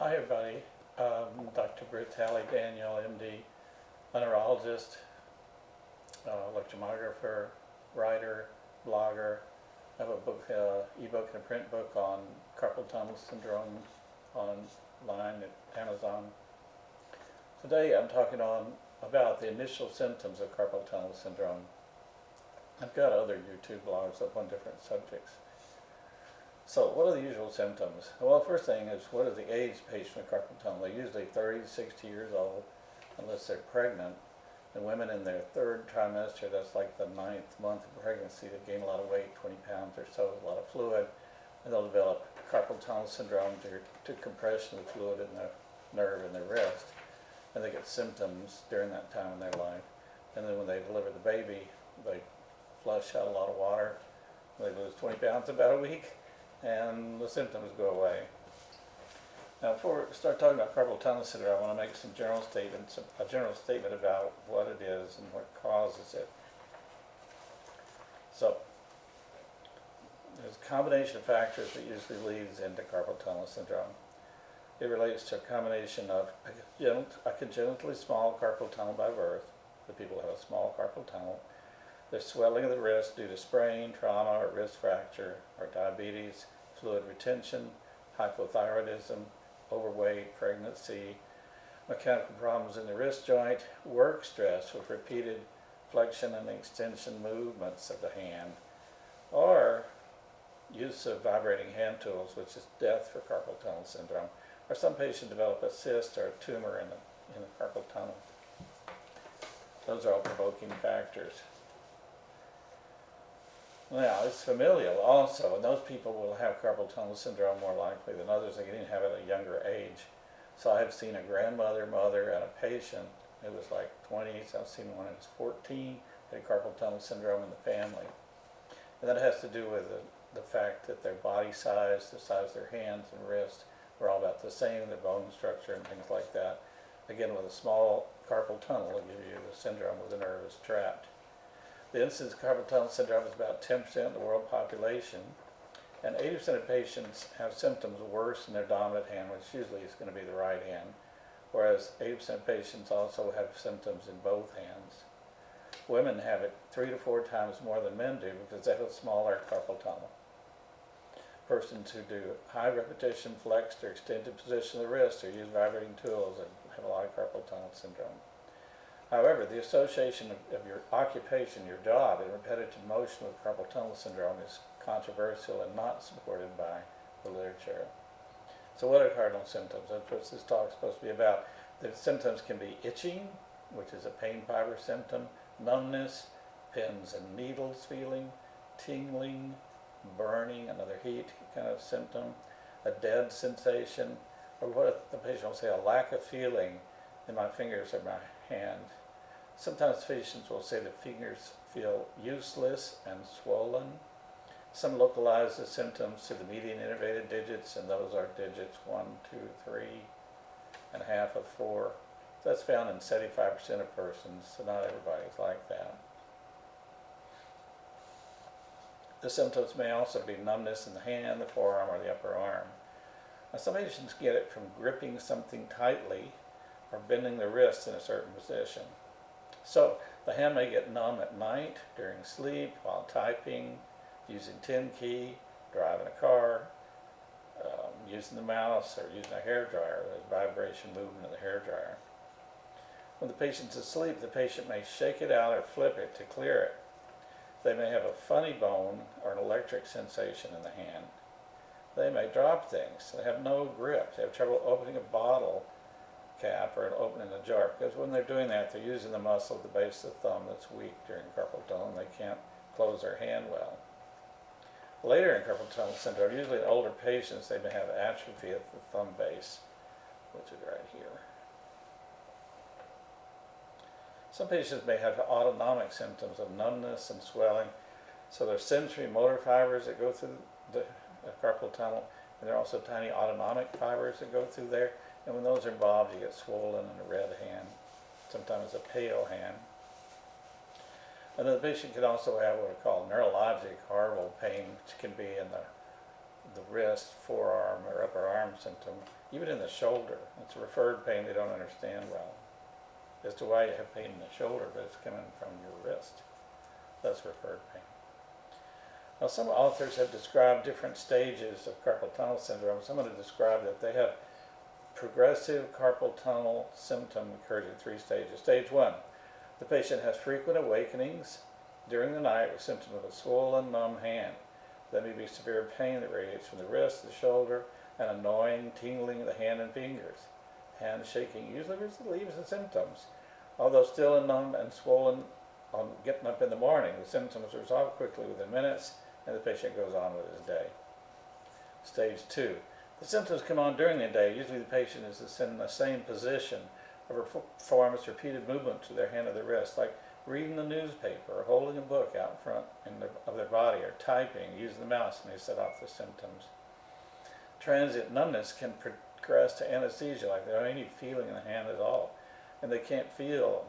Hi everybody, Dr. Bruce Halley Daniel, MD, a neurologist, electromyographer, writer, blogger. I have a book, ebook and a print book on carpal tunnel syndrome online at Amazon. Today I'm talking about the initial symptoms of carpal tunnel syndrome. I've got other YouTube blogs up on different subjects. So what are the usual symptoms? Well, the first thing is, what is the age of the patient with carpal tunnel? They're usually 30 to 60 years old, unless they're pregnant. And women in their third trimester, that's like the 9th month of pregnancy, they gain a lot of weight, 20 pounds or so, a lot of fluid, and they'll develop carpal tunnel syndrome due to compression of fluid in the nerve in their wrist. And they get symptoms during that time in their life. And then when they deliver the baby, they flush out a lot of water. They lose 20 pounds in about a week, and the symptoms go away. Now, before we start talking about carpal tunnel syndrome, I want to make some general statements, a general statement about what it is and what causes it. So, there's a combination of factors that usually leads into carpal tunnel syndrome. It relates to a combination of a congenitally small carpal tunnel by birth. The people who have a small carpal tunnel. There's swelling of the wrist due to sprain, trauma, or wrist fracture, or diabetes, fluid retention, hypothyroidism, overweight, pregnancy, mechanical problems in the wrist joint, work stress with repeated flexion and extension movements of the hand, or use of vibrating hand tools, which is death for carpal tunnel syndrome, or some patients develop a cyst or a tumor in the carpal tunnel. Those are all provoking factors. Now, it's familial also, and those people will have carpal tunnel syndrome more likely than others. They can have it at a younger age. So I've seen a grandmother, mother, and a patient who was like 20s. I've seen one who was 14, had carpal tunnel syndrome in the family. And that has to do with the fact that their body size, the size of their hands and wrists, were all about the same, their bone structure and things like that. Again, with a small carpal tunnel, it'll give you the syndrome where the nerve is trapped. The incidence of carpal tunnel syndrome is about 10% of the world population, and 80% of patients have symptoms worse in their dominant hand, which usually is going to be the right hand, whereas 80% of patients also have symptoms in both hands. Women have it 3 to 4 times more than men do because they have a smaller carpal tunnel. Persons who do high repetition, flexed, or extended position of the wrist or use vibrating tools and have a lot of carpal tunnel syndrome. However, the association of your occupation, your job, and repetitive motion with carpal tunnel syndrome is controversial and not supported by the literature. So what are cardinal symptoms? That's what this talk is supposed to be about. The symptoms can be itching, which is a pain fiber symptom, numbness, pins and needles feeling, tingling, burning, another heat kind of symptom, a dead sensation, or what the patient will say, a lack of feeling in my fingers or my hand. Sometimes patients will say the fingers feel useless and swollen. Some localize the symptoms to the median innervated digits, and those are digits 1, 2, 3, and half of 4. So that's found in 75% of persons, so not everybody's like that. The symptoms may also be numbness in the hand, the forearm, or the upper arm. Now, some patients get it from gripping something tightly or bending the wrist in a certain position. So the hand may get numb at night, during sleep, while typing, using 10 key, driving a car, using the mouse, or using a hairdryer. There's vibration movement of the hairdryer. When the patient's asleep, the patient may shake it out or flip it to clear it. They may have a funny bone or an electric sensation in the hand. They may drop things. They have no grip. They have trouble opening a bottle cap or opening a jar, because when they're doing that, they're using the muscle at the base of the thumb that's weak during carpal tunnel, and they can't close their hand well. Later in carpal tunnel syndrome, usually in older patients, they may have atrophy at the thumb base, which is right here. Some patients may have autonomic symptoms of numbness and swelling, so there's sensory motor fibers that go through the carpal tunnel, and there are also tiny autonomic fibers that go through there. And when those are involved, you get swollen and a red hand, sometimes a pale hand. And then the patient can also have what are called neurologic horrible pain, which can be in the wrist, forearm, or upper arm symptom, even in the shoulder. It's referred pain they don't understand well as to why you have pain in the shoulder, but it's coming from your wrist. That's referred pain. Now, some authors have described different stages of carpal tunnel syndrome. Someone has described that they have progressive carpal tunnel symptom occurs in 3 stages. Stage 1, the patient has frequent awakenings during the night with symptoms of a swollen, numb hand. There may be severe pain that radiates from the wrist, the shoulder, and annoying tingling of the hand and fingers. Hand shaking usually relieves the symptoms. Although still numb and swollen on getting up in the morning, the symptoms resolve quickly within minutes, and the patient goes on with his day. Stage 2. The symptoms come on during the day. Usually the patient is in the same position or performs repeated movements with their hand or their wrist, like reading the newspaper or holding a book out in front of their body, or typing, using the mouse, and they set off the symptoms. Transient numbness can progress to anesthesia, like they don't have any feeling in the hand at all, and they can't feel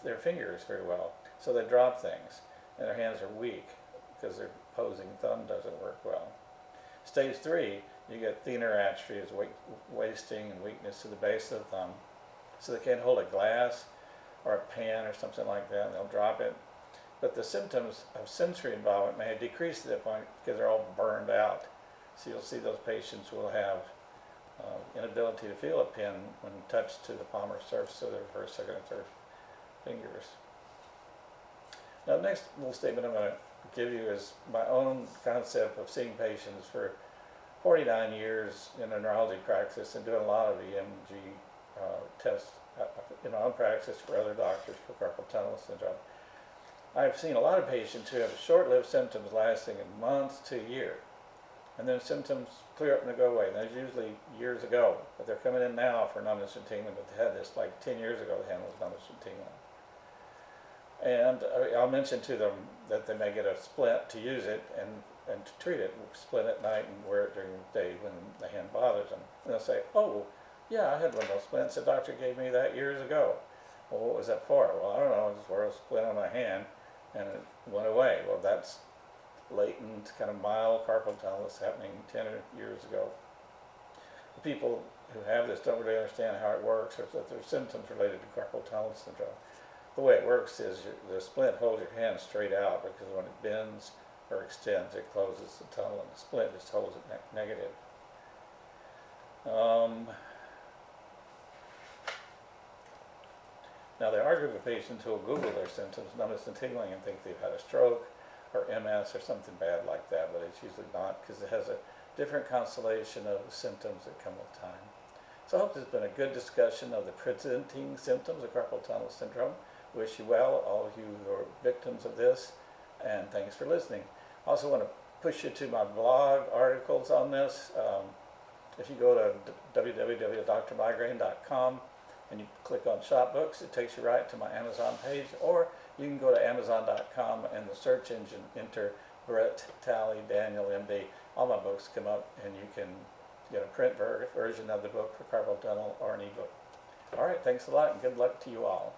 their fingers very well, so they drop things, and their hands are weak because their opposing thumb doesn't work well. Stage 3, you get thinner atrophy, as wasting and weakness to the base of the thumb, so they can't hold a glass or a pen or something like that, and they'll drop it. But the symptoms of sensory involvement may have decreased at that point because they're all burned out. So you'll see those patients will have inability to feel a pen when touched to the palmar surface of their first, second, and third fingers. Now, the next little statement I'm going to give you is my own concept of seeing patients for 49 years in a neurology practice and doing a lot of EMG tests in my own practice for other doctors for carpal tunnel syndrome. I've seen a lot of patients who have short-lived symptoms lasting a month to a year, and then symptoms clear up and they go away. And that's usually years ago, but they're coming in now for numbness and tingling, but they had this like 10 years ago, the hand was numbness and tingling. And I'll mention to them that they may get a splint to use it and to treat it, splint at night and wear it during the day when the hand bothers them. And they'll say, oh, yeah, I had one of those splints. The doctor gave me that years ago. Well, what was that for? Well, I don't know. I just wore a splint on my hand and it went away. Well, that's latent, kind of mild carpal tunnel that's happening 10 years ago. The people who have this don't really understand how it works or that there's symptoms related to carpal tunnel syndrome. The way it works is the splint holds your hand straight out because when it bends or extends, it closes the tunnel, and the splint just holds it negative. Now, there are a group of patients who will Google their symptoms, numbness and tingling, and think they've had a stroke or MS or something bad like that, but it's usually not because it has a different constellation of symptoms that come with time. So I hope this has been a good discussion of the presenting symptoms of carpal tunnel syndrome. Wish you well, all of you who are victims of this, and thanks for listening. I also want to push you to my blog articles on this. If you go to www.drmigraine.com and you click on shop books, it takes you right to my Amazon page, or you can go to amazon.com and the search engine enter Brett Talley Daniel MD. All my books come up and you can get a print version of the book for carpal tunnel or an ebook. All right, thanks a lot and good luck to you all.